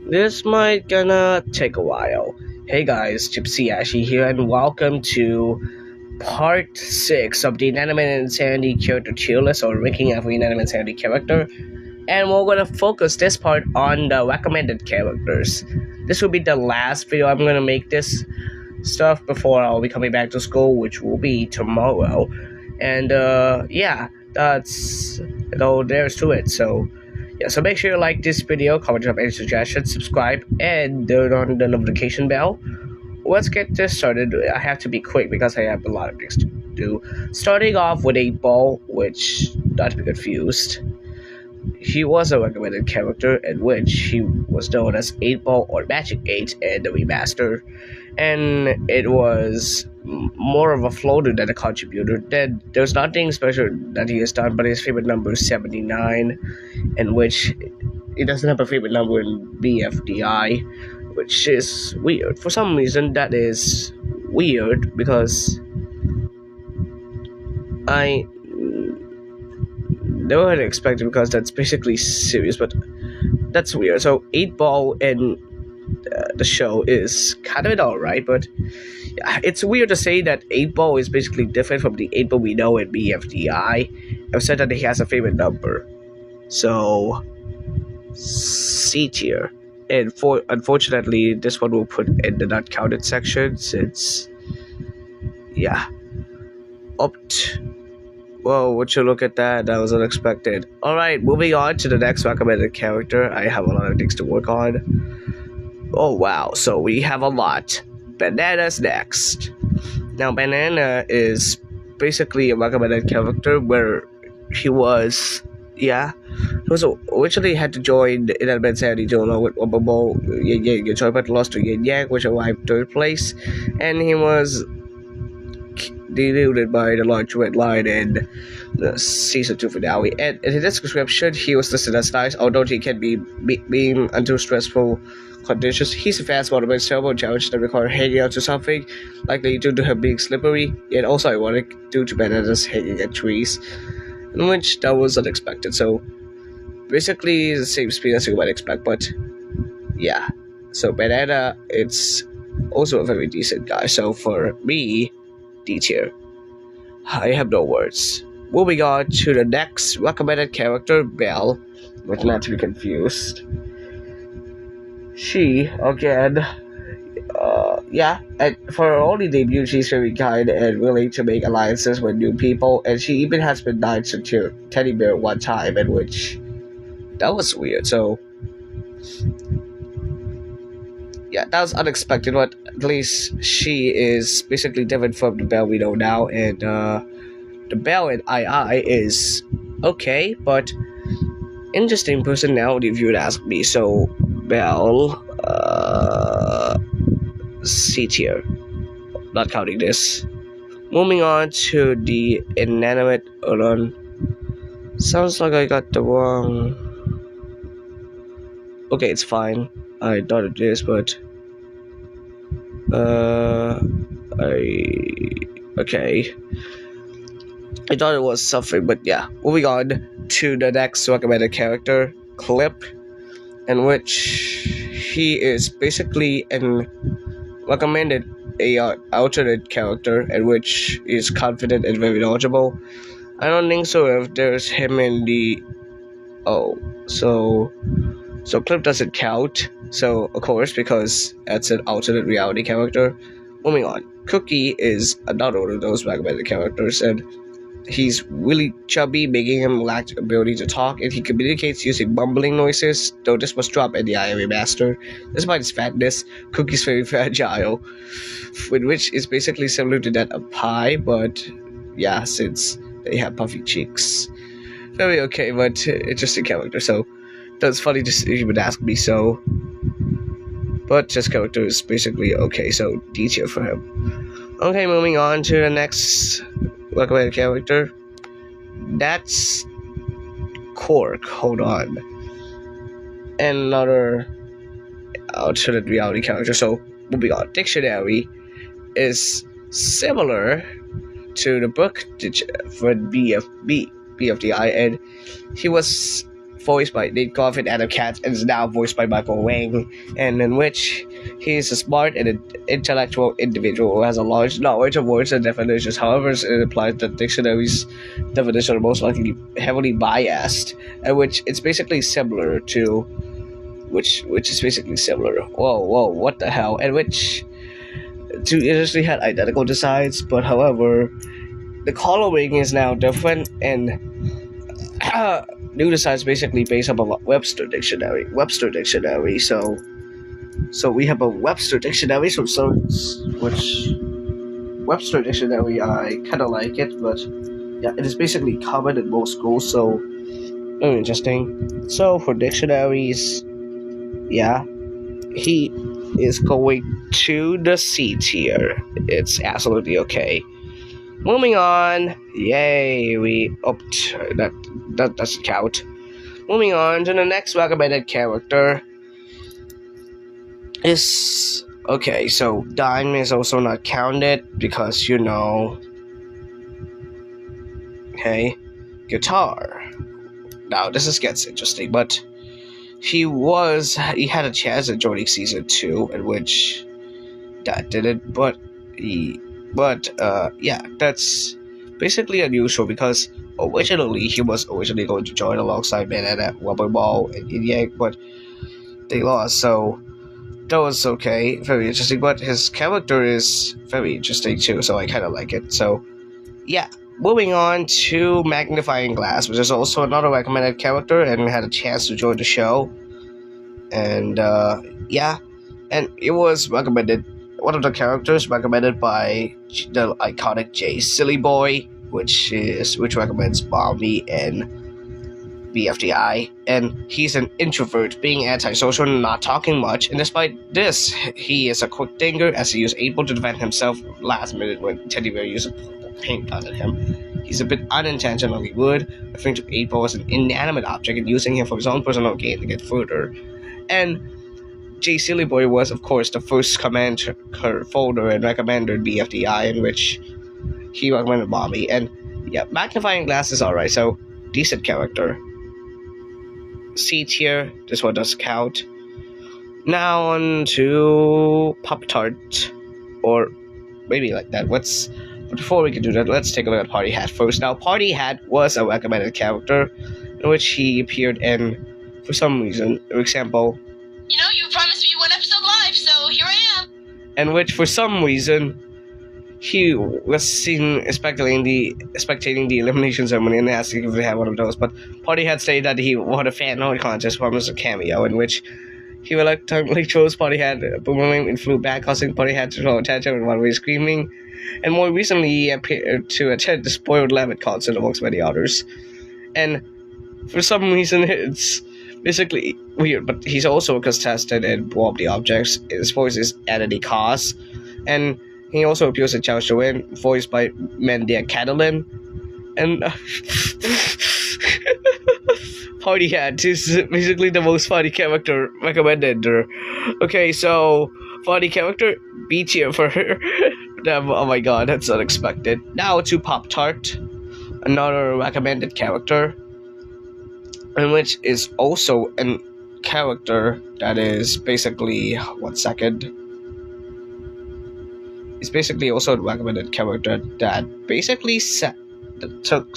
This might gonna take a while. Hey guys, GYPSYASHIE here, and welcome to part 6 of the Inanimate Insanity character tier list, or ranking of Inanimate Insanity character. And we're gonna focus this part on the recommended characters. This will be the last video I'm gonna make this stuff before I'll be coming back to school, which will be tomorrow. And yeah, that's all there's to it. So yeah, so make sure you like this video, comment, drop any suggestions, subscribe, and turn on the notification bell. Let's get this started. I have to be quick because I have a lot of things to do. Starting off with 8-Ball, which, not to be confused, he was a recommended character in which he was known as 8-Ball or Magic 8 in the remaster, and it was more of a floater than a contributor. Then there's nothing special that he has done, but his favorite number is 79, in which he doesn't have a favorite number in BFDI, which is weird. For some reason, that is weird because I never had expected, because that's basically serious, but that's weird. So 8-Ball in the show is kind of alright, but it's weird to say that 8-Ball is basically different from the 8-Ball we know in BFDI. I've said that he has a favorite number, so C tier. And unfortunately, this one will put in the not counted section, since Whoa, would you look at that? That was unexpected. Alright, moving on to the next recommended character. I have a lot of things to work on. Oh wow, so we have a lot. Banana's next. Now, Banana is basically a recommended character where he was, originally had to join the Inanimate Insanity along with Obobo, joined but lost to Yin Yang, which arrived third place, and he was deluded by the large red line in the season 2 finale. And in his description, he was listed as nice, although he can be being under stressful conditions. He's a fast one with several challenges that require hanging out to something, likely due to him being slippery, yet also ironic due to Bananas hanging at trees, in which that was unexpected. So basically the same speed as you might expect, but yeah. So Banana, it's also a very decent guy. So for me, D tier. I have no words. Moving on to the next recommended character, Belle, but not to be confused. She, again, and for her only debut, she's very kind and willing to make alliances with new people, and she even has been nice to Teddy Bear one time, in which that was weird. So yeah, that was unexpected, but at least she is basically different from the Belle we know now, and the Belle in II is okay, but interesting personality if you would ask me. So Belle, C tier, not counting this. Moving on to the Inanimate, hold on, sounds like I got the wrong, okay, it's fine. I thought it is, but okay. I thought it was something, but yeah. Moving on to the next recommended character, Clip, in which he is basically recommended alternate character, in which is confident and very knowledgeable. I don't think so if there's him in the so Clip doesn't count, so of course, because that's an alternate reality character. Moving on, Cookie is another one of those recommended characters, and he's really chubby, making him lack the ability to talk, and he communicates using mumbling noises, though this was dropped in the II Remaster. Despite his fatness, Cookie's very fragile, which is basically similar to that of Pie, but yeah, since they have puffy cheeks. Very okay, but interesting character, so that's funny to even ask me, so. But this character is basically okay, so D tier for him. Okay, moving on to the next recommended character. That's Cork, hold on. And another alternate reality character, so moving on. Dictionary is similar to the book for BFDI, and he was voiced by Nate Goff and Adam Katz, and is now voiced by Michael Wang, and in which he is a smart and intellectual individual who has a large knowledge of words and definitions. However, it implies that dictionaries' definitions are most likely heavily biased, and which it's basically similar to, which is basically similar. Whoa, what the hell? And which two initially had identical designs, but however, the coloring is now different, and new designs basically based on a Webster dictionary. So we have a Webster dictionary from sorts, which Webster dictionary I kind of like it, but yeah, it is basically covered in most schools, so very interesting. So for dictionaries, yeah, he is going to the C tier. It's absolutely okay. Moving on, yay, that doesn't count. Moving on to the next recommended character is, okay, so Dime is also not counted because, okay, guitar. Now, this gets interesting, but he had a chance at joining season 2, in which that didn't, but yeah, that's basically unusual because originally he was going to join alongside Banana, Rubberball, and Yin Yang, but they lost, so that was okay, very interesting, but his character is very interesting too, so I kind of like it, so yeah. Moving on to Magnifying Glass, which is also another recommended character, and had a chance to join the show, and yeah, and it was recommended, one of the characters recommended by the iconic J Silly Boy, which recommends Balmy and BFDI, and he's an introvert, being antisocial and not talking much, and despite this, he is a quick thinker, as he is able to defend himself last minute when Teddy Bear used a purple paint gun at him. He's a bit unintentionally rude, referring to 8-Ball as an inanimate object and using him for his own personal gain to get further. And J Silly Boy was, of course, the first command folder and recommended BFDI, in which he recommended Bobby. And yeah, Magnifying Glass is alright, so decent character. C tier, this one does count. Now on to Pop-Tart, or maybe like that. But before we can do that, let's take a look at Party Hat first. Now, Party Hat was a recommended character in which he appeared in, for some reason, for example, you promised me one episode live, so here I am. And which, for some reason, he was seen spectating the elimination ceremony and asking if they had one of those. But Party Hat stated that he won a fan art contest from a cameo, in which he reluctantly chose Party Hat, boomerang, and flew back, causing Party Hat to throw attention and one way screaming. And more recently, he appeared to attend the Spoiled Lemon concert amongst many others. And for some reason, it's basically weird, but he's also a contestant in Blow Up the Objects. His voice is Anthony Koss, and he also appears in Challenge to Win, voiced by Mandia Catalan. And Party Hat is basically the most funny character recommended. Okay, so funny character, B tier for her. Damn, oh my god, that's unexpected. Now to Pop-Tart, another recommended character, in which is also a character that is basically, it's basically also a recommended character that basically took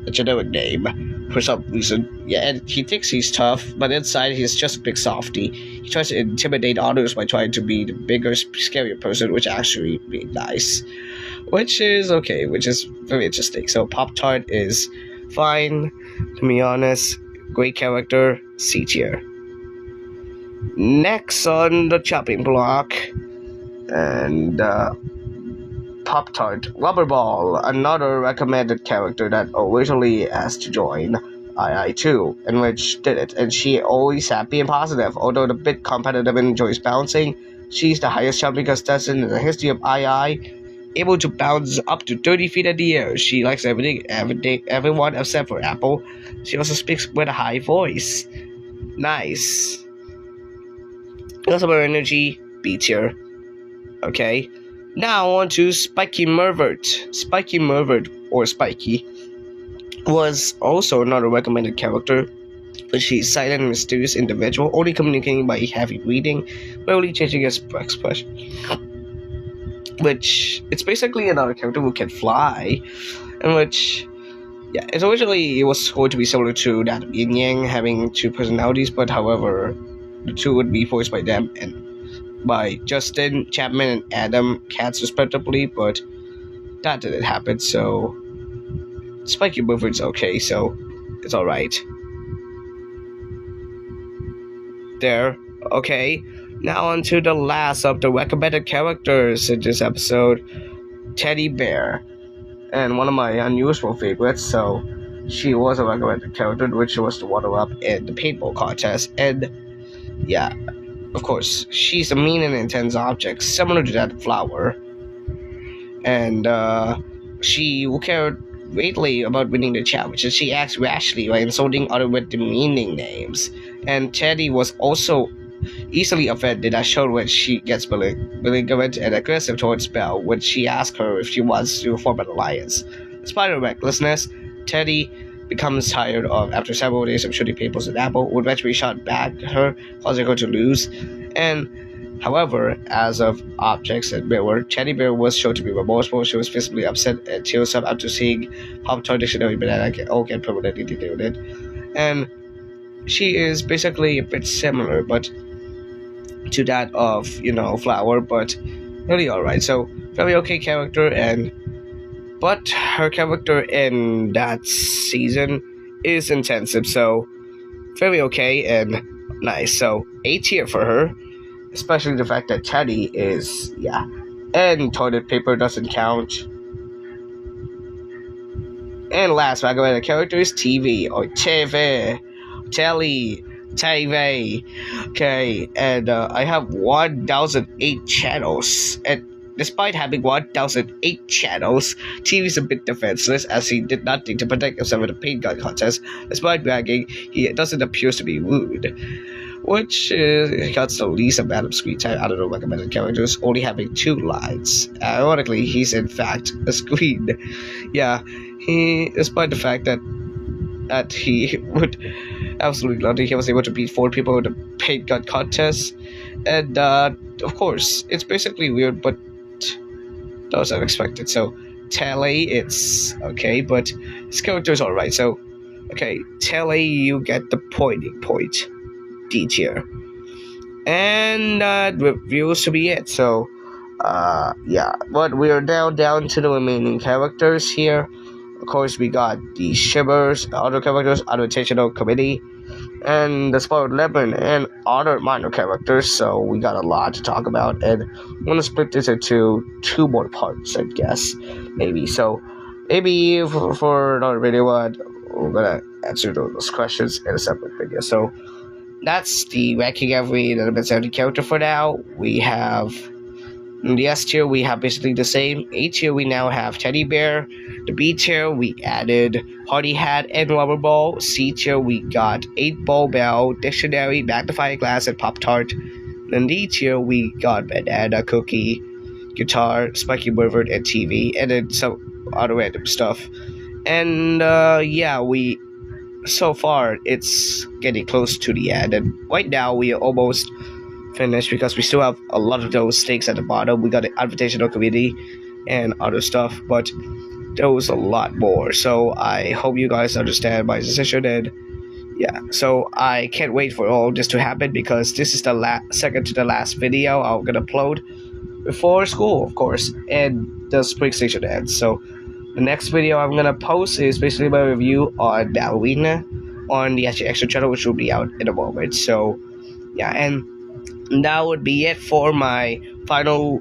a generic name for some reason. Yeah, and he thinks he's tough, but inside he's just a big softy. He tries to intimidate others by trying to be the bigger, scarier person, which actually be nice. Which is okay, which is very interesting. So Pop-Tart is fine, to be honest. Great character, C tier. Next on the chopping block, and Pop-Tart, Rubberball, another recommended character that originally asked to join II2, in which did it, and she always happy and positive. Although a bit competitive and enjoys bouncing, she's the highest jumping contestant in the history of II, able to bounce up to 30 feet in the air. She likes everyone except for Apple. She also speaks with a high voice. Nice. Customer energy, B tier. Okay. Now on to Spiky Mervert. Spiky Mervert, or Spiky, was also another recommended character but she's a silent and mysterious individual, only communicating by heavy breathing, rarely changing his expression. Which, it's basically another character who can fly, and which, yeah, it was going to be similar to that of Yin Yang, having two personalities, but however, the two would be voiced by them and by Justin Chapman and Adam Katz respectively, but that didn't happen, so Spiky Buffer's okay, so it's alright. There, okay. Now on to the last of the recommended characters in this episode, Teddy Bear. And one of my unusual favorites, so she was a recommended character, which was the runner-up in the paintball contest, and yeah, of course, she's a mean and intense object, similar to that flower, and she cared greatly about winning the challenge, and she acts rashly by insulting others with demeaning names, and Teddy was also easily offended, as shown when she gets belligerent and aggressive towards Belle when she asks her if she wants to form an alliance. Despite her recklessness, Teddy becomes tired of, after several days of shooting people's at Apple, would eventually shot back at her, causing her to lose. And however, as of objects and mirror, Teddy Bear was shown to be remorseful. She was visibly upset and tears up after seeing Pop-Tart Dictionary Banana get permanently deleted. And she is basically a bit similar, but to that of, Flower, but really alright. So, very okay character, but her character in that season is intensive, so very okay and nice. So, A tier for her, especially the fact that Teddy is, and toilet paper doesn't count. And last recommended character is TV, or TV, Telly, TV. Okay, and I have 1,008 channels, and despite having 1,008 channels, TV is a bit defenseless, as he did nothing to protect himself in the paint gun contest. Despite bragging, he doesn't appear to be rude, which cuts the least amount of screen time out of the recommended characters, only having 2 lines. Ironically, he's in fact a screen. Yeah, despite the fact that he would absolutely love it, he was able to beat 4 people in the paint gun contest, and of course, it's basically weird, but that was unexpected. So Telly, it's okay, but his character is alright. So okay, Telly, you get the point. D tier. And that reviews to be it. So but we are now down to the remaining characters here. Of course, we got the Shivers, other characters, Adaptational Committee, and the Spoiled Lemon, and other minor characters, so we got a lot to talk about, and I'm going to split this into 2 more parts, I guess, maybe. So, maybe for another video, we're going to answer those questions in a separate video. So, that's the ranking every Inanimate Insanity character for now. We have, in the S tier, we have basically the same. A tier, we now have Teddy Bear. The B tier, we added Party Hat and Rubber Ball. C tier, we got 8-Ball Bell, Dictionary, Magnifying Glass, and Pop-Tart. And D tier, we got Banana, Cookie, Guitar, Spiky Bird, and TV, and then some other random stuff. And so far, it's getting close to the end, and right now we are almost finished because we still have a lot of those things at the bottom. We got the Invitational Committee and other stuff, but there was a lot more, so I hope you guys understand my decision, and so I can't wait for all this to happen, because this is the second to the last video I'm gonna upload before school, of course, and the spring station ends. So the next video I'm gonna post is basically my review on Ballerina on the Extra channel, which will be out in a moment. So and that would be it for my final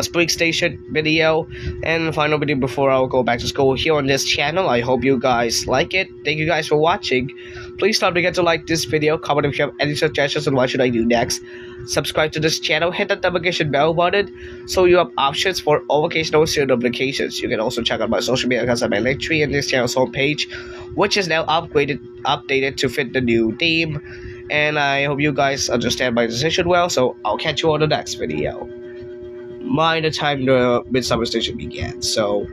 spring station video and final video before I'll go back to school here on this channel. I hope you guys like it. Thank you guys for watching. Please don't forget to like this video, comment if you have any suggestions on what should I do next. Subscribe to this channel, hit the notification bell button so you have options for all occasional serial notifications. You can also check out my social media accounts on my link tree in this channel's homepage, which is now updated to fit the new theme. And I hope you guys understand my decision well, so I'll catch you on the next video. By the time the Midsummer Station began, so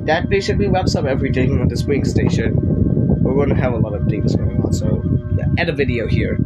that basically wraps up everything on the Spring Station. We're going to have a lot of things going on, so yeah, end the video here.